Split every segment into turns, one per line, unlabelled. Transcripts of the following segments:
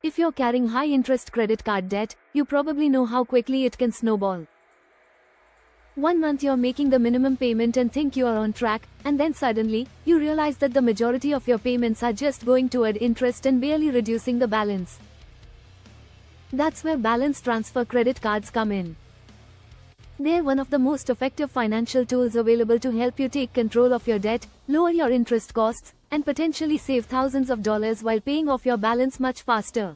If you're carrying high-interest credit card debt, you probably know how quickly it can snowball. One month you're making the minimum payment and think you are on track, and then suddenly, you realize that the majority of your payments are just going toward interest and barely reducing the balance. That's where balance transfer credit cards come in. They're one of the most effective financial tools available to help you take control of your debt, lower your interest costs, and potentially save thousands of dollars while paying off your balance much faster.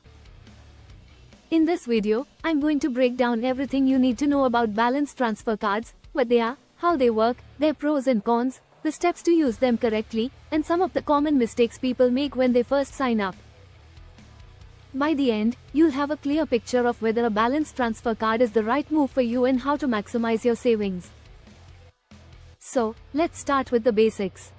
In this video, I'm going to break down everything you need to know about balance transfer cards, what they are, how they work, their pros and cons, the steps to use them correctly, and some of the common mistakes people make when they first sign up. By the end, you'll have a clear picture of whether a balance transfer card is the right move for you and how to maximize your savings. So, let's start with the basics.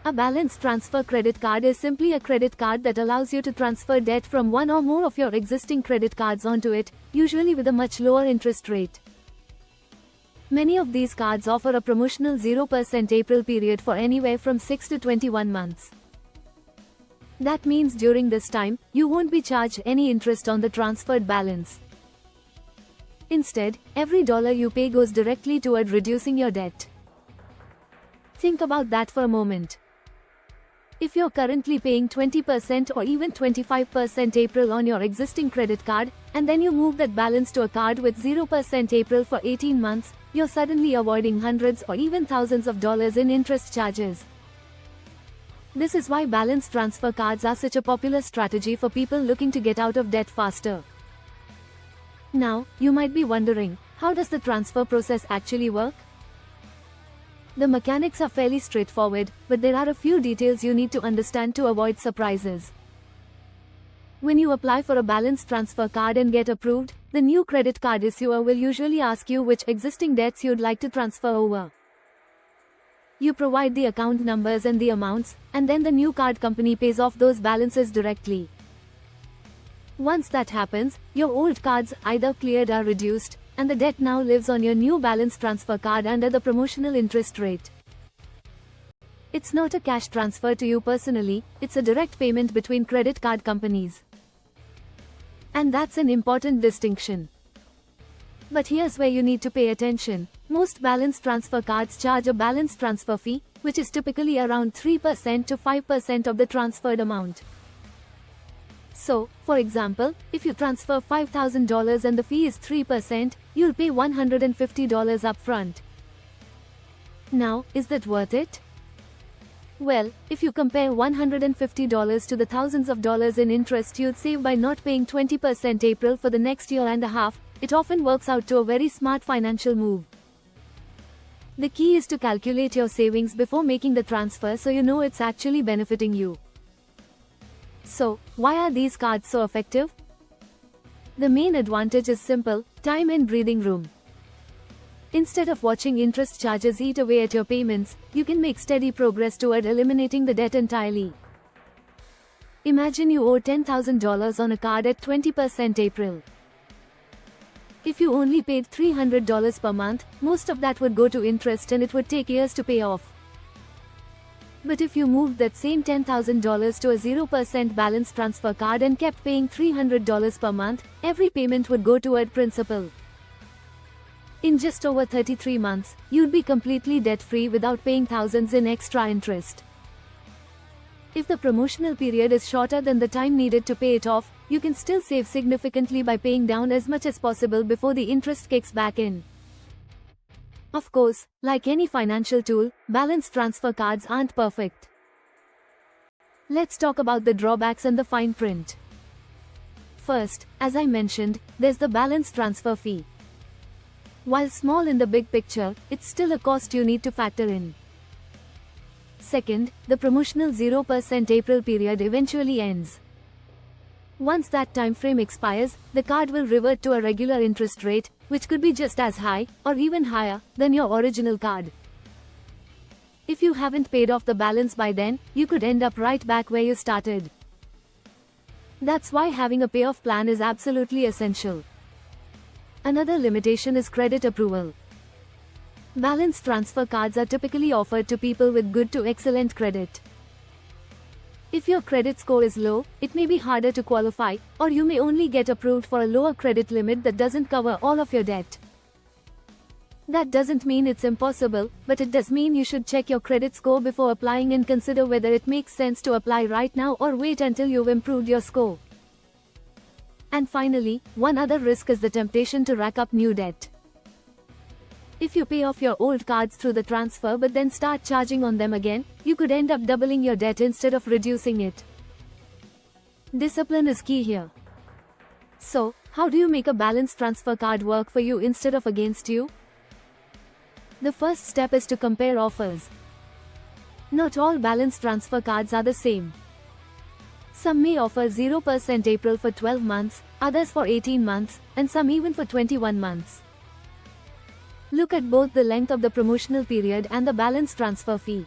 A balance transfer credit card is simply a credit card that allows you to transfer debt from one or more of your existing credit cards onto it, usually with a much lower interest rate. Many of these cards offer a promotional 0% April period for anywhere from 6 to 21 months. That means during this time, you won't be charged any interest on the transferred balance. Instead, every dollar you pay goes directly toward reducing your debt. Think about that for a moment. If you're currently paying 20% or even 25% April on your existing credit card, and then you move that balance to a card with 0% April for 18 months, you're suddenly avoiding hundreds or even thousands of dollars in interest charges. This is why balance transfer cards are such a popular strategy for people looking to get out of debt faster. Now, you might be wondering, how does the transfer process actually work? The mechanics are fairly straightforward, but there are a few details you need to understand to avoid surprises. When you apply for a balance transfer card and get approved, the new credit card issuer will usually ask you which existing debts you'd like to transfer over. You provide the account numbers and the amounts, and then the new card company pays off those balances directly. Once that happens, your old cards either cleared or reduced, and the debt now lives on your new balance transfer card under the promotional interest rate. It's not a cash transfer to you personally, it's a direct payment between credit card companies. And that's an important distinction. But here's where you need to pay attention. Most balance transfer cards charge a balance transfer fee, which is typically around 3% to 5% of the transferred amount. So, for example, if you transfer $5,000 and the fee is 3%, you'll pay $150 upfront. Now, is that worth it? Well, if you compare $150 to the thousands of dollars in interest you'd save by not paying 20% April for the next year and a half, it often works out to a very smart financial move. The key is to calculate your savings before making the transfer so you know it's actually benefiting you. So, why are these cards so effective? The main advantage is simple: time and breathing room. Instead of watching interest charges eat away at your payments, you can make steady progress toward eliminating the debt entirely. Imagine you owe $10,000 on a card at 20% April. If you only paid $300 per month, most of that would go to interest and it would take years to pay off. But if you moved that same $10,000 to a 0% balance transfer card and kept paying $300 per month, every payment would go toward principal. In just over 33 months, you'd be completely debt-free without paying thousands in extra interest. If the promotional period is shorter than the time needed to pay it off, you can still save significantly by paying down as much as possible before the interest kicks back in. Of course, like any financial tool, balance transfer cards aren't perfect. Let's talk about the drawbacks and the fine print. First, as I mentioned, there's the balance transfer fee. While small in the big picture, it's still a cost you need to factor in. Second, the promotional 0% April period eventually ends. Once that time frame expires, the card will revert to a regular interest rate, which could be just as high, or even higher, than your original card. If you haven't paid off the balance by then, you could end up right back where you started. That's why having a payoff plan is absolutely essential. Another limitation is credit approval. Balance transfer cards are typically offered to people with good to excellent credit. If your credit score is low, it may be harder to qualify, or you may only get approved for a lower credit limit that doesn't cover all of your debt. That doesn't mean it's impossible, but it does mean you should check your credit score before applying and consider whether it makes sense to apply right now or wait until you've improved your score. And finally, one other risk is the temptation to rack up new debt. If you pay off your old cards through the transfer but then start charging on them again, you could end up doubling your debt instead of reducing it. Discipline is key here. So, how do you make a balance transfer card work for you instead of against you? The first step is to compare offers. Not all balance transfer cards are the same. Some may offer 0% April for 12 months, others for 18 months, and some even for 21 months. Look at both the length of the promotional period and the balance transfer fee.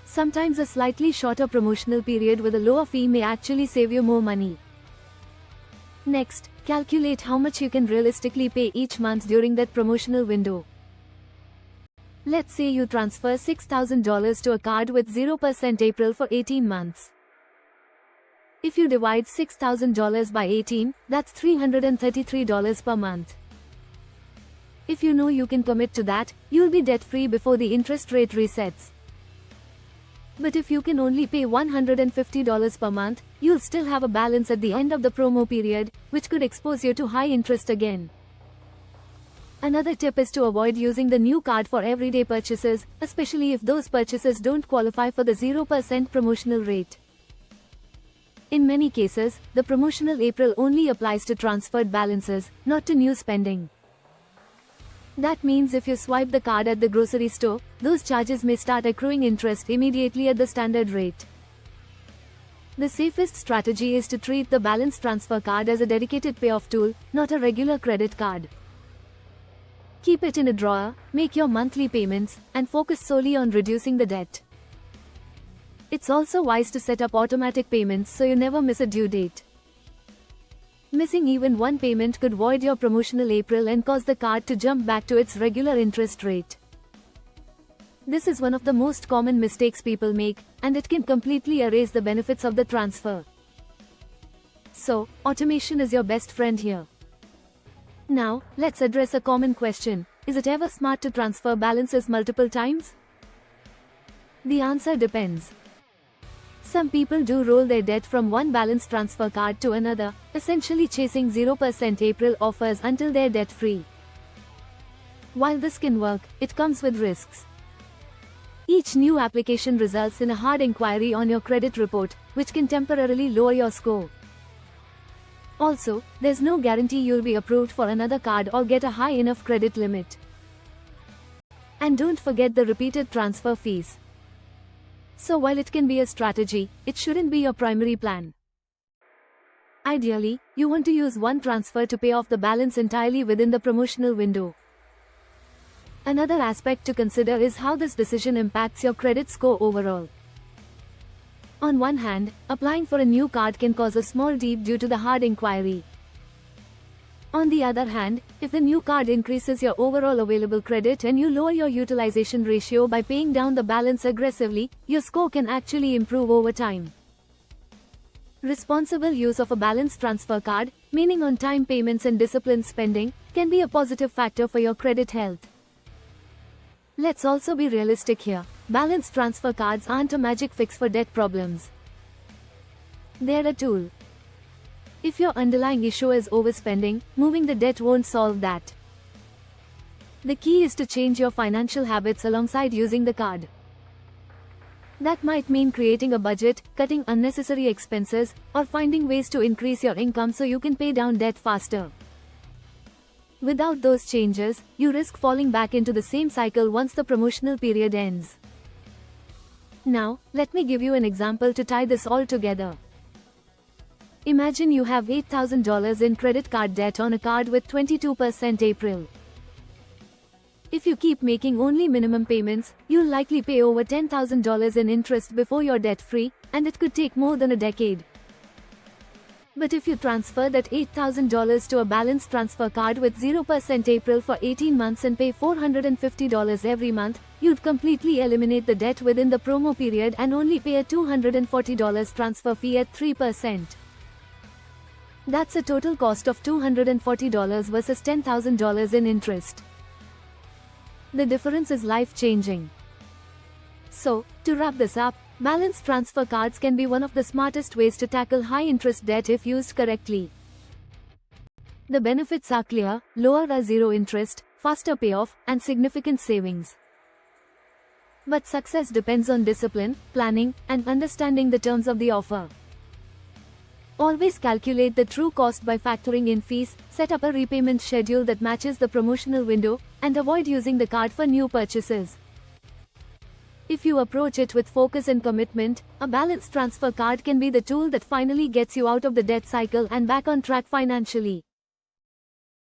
Sometimes a slightly shorter promotional period with a lower fee may actually save you more money. Next, calculate how much you can realistically pay each month during that promotional window. Let's say you transfer $6,000 to a card with 0% April for 18 months. If you divide $6,000 by 18, that's $333 per month. If you know you can commit to that, you'll be debt-free before the interest rate resets. But if you can only pay $150 per month, you'll still have a balance at the end of the promo period, which could expose you to high interest again. Another tip is to avoid using the new card for everyday purchases, especially if those purchases don't qualify for the 0% promotional rate. In many cases, the promotional April only applies to transferred balances, not to new spending. That means if you swipe the card at the grocery store, those charges may start accruing interest immediately at the standard rate. The safest strategy is to treat the balance transfer card as a dedicated payoff tool, not a regular credit card. Keep it in a drawer, make your monthly payments, and focus solely on reducing the debt. It's also wise to set up automatic payments so you never miss a due date. Missing even one payment could void your promotional April and cause the card to jump back to its regular interest rate. This is one of the most common mistakes people make, and it can completely erase the benefits of the transfer. So, automation is your best friend here. Now, let's address a common question: is it ever smart to transfer balances multiple times? The answer depends. Some people do roll their debt from one balance transfer card to another, essentially chasing 0% April offers until they're debt-free. While this can work, it comes with risks. Each new application results in a hard inquiry on your credit report, which can temporarily lower your score. Also, there's no guarantee you'll be approved for another card or get a high enough credit limit. And don't forget the repeated transfer fees. So while it can be a strategy, it shouldn't be your primary plan. Ideally, you want to use one transfer to pay off the balance entirely within the promotional window. Another aspect to consider is how this decision impacts your credit score overall. On one hand, applying for a new card can cause a small dip due to the hard inquiry. On the other hand, if the new card increases your overall available credit and you lower your utilization ratio by paying down the balance aggressively, your score can actually improve over time. Responsible use of a balance transfer card, meaning on-time payments and disciplined spending, can be a positive factor for your credit health. Let's also be realistic here. Balance transfer cards aren't a magic fix for debt problems. They're a tool. If your underlying issue is overspending, moving the debt won't solve that. The key is to change your financial habits alongside using the card. That might mean creating a budget, cutting unnecessary expenses, or finding ways to increase your income so you can pay down debt faster. Without those changes, you risk falling back into the same cycle once the promotional period ends. Now, let me give you an example to tie this all together. Imagine you have $8,000 in credit card debt on a card with 22% April. If you keep making only minimum payments, you'll likely pay over $10,000 in interest before you're debt-free, and it could take more than a decade. But if you transfer that $8,000 to a balance transfer card with 0% April for 18 months and pay $450 every month, you'd completely eliminate the debt within the promo period and only pay a $240 transfer fee at 3%. That's a total cost of $240 versus $10,000 in interest. The difference is life-changing. So, to wrap this up, balance transfer cards can be one of the smartest ways to tackle high-interest debt if used correctly. The benefits are clear: lower or zero interest, faster payoff, and significant savings. But success depends on discipline, planning, and understanding the terms of the offer. Always calculate the true cost by factoring in fees, set up a repayment schedule that matches the promotional window, and avoid using the card for new purchases. If you approach it with focus and commitment, a balance transfer card can be the tool that finally gets you out of the debt cycle and back on track financially.